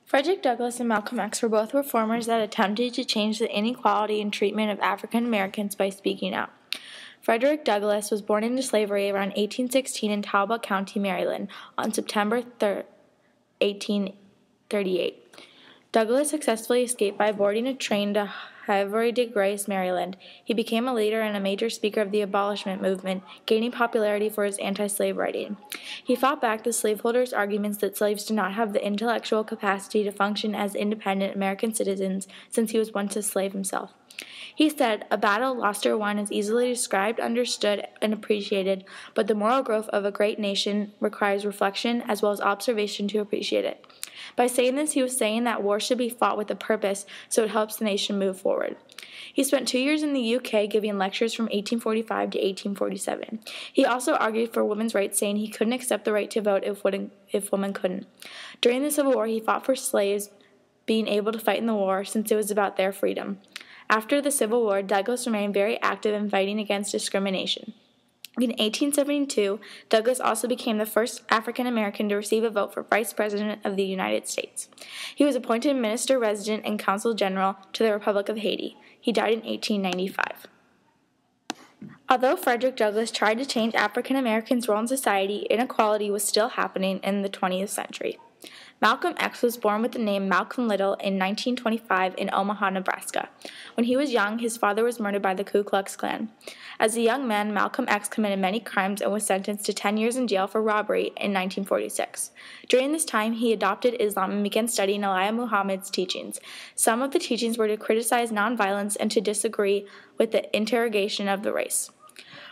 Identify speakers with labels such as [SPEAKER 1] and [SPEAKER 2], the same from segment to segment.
[SPEAKER 1] Frederick Douglass and Malcolm X were both reformers that attempted to change the inequality in treatment of African Americans by speaking out. Frederick Douglass was born into slavery around 1816 in Talbot County, Maryland, on September 3, 1838. Douglass successfully escaped by boarding a train to Havre de Grace, Maryland. He became a leader and a major speaker of the abolishment movement, gaining popularity for his anti-slave writing. He fought back the slaveholders' arguments that slaves did not have the intellectual capacity to function as independent American citizens since he was once a slave himself. He said, "A battle lost or won is easily described, understood, and appreciated, but the moral growth of a great nation requires reflection as well as observation to appreciate it." By saying this, he was saying that war should be fought with a purpose so it helps the nation move forward. He spent 2 years in the UK giving lectures from 1845 to 1847. He also argued for women's rights, saying he couldn't accept the right to vote if women couldn't. During the Civil War, he fought for slaves being able to fight in the war since it was about their freedom. After the Civil War, Douglass remained very active in fighting against discrimination. In 1872, Douglass also became the first African American to receive a vote for Vice President of the United States. He was appointed Minister Resident and Consul General to the Republic of Haiti. He died in 1895. Although Frederick Douglass tried to change African Americans' role in society, inequality was still happening in the 20th century. Malcolm X was born with the name Malcolm Little in 1925 in Omaha, Nebraska. When he was young, his father was murdered by the Ku Klux Klan. As a young man, Malcolm X committed many crimes and was sentenced to 10 years in jail for robbery in 1946. During this time, he adopted Islam and began studying Elijah Muhammad's teachings. Some of the teachings were to criticize nonviolence and to disagree with the interrogation of the race.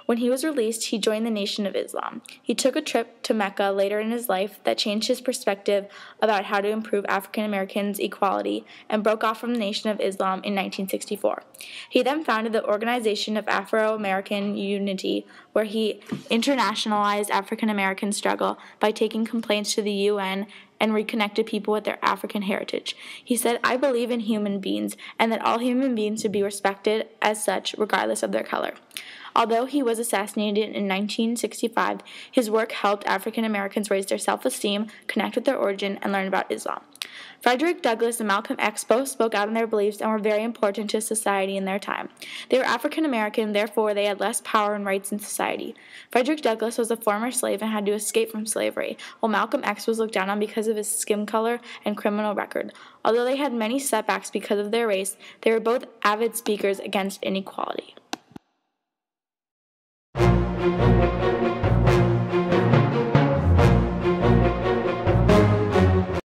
[SPEAKER 1] When he was released, he joined the Nation of Islam. He took a trip to Mecca later in his life that changed his perspective about how to improve African Americans' equality and broke off from the Nation of Islam in 1964. He then founded the Organization of Afro-American Unity, where he internationalized African American struggle by taking complaints to the UN and reconnected people with their African heritage. He said, "I believe in human beings and that all human beings should be respected as such, regardless of their color." Although he was assassinated in 1965, his work helped African Americans raise their self-esteem, connect with their origin, and learn about Islam. Frederick Douglass and Malcolm X both spoke out on their beliefs and were very important to society in their time. They were African American, therefore they had less power and rights in society. Frederick Douglass was a former slave and had to escape from slavery, while Malcolm X was looked down on because of his skin color and criminal record. Although they had many setbacks because of their race, they were both avid speakers against inequality.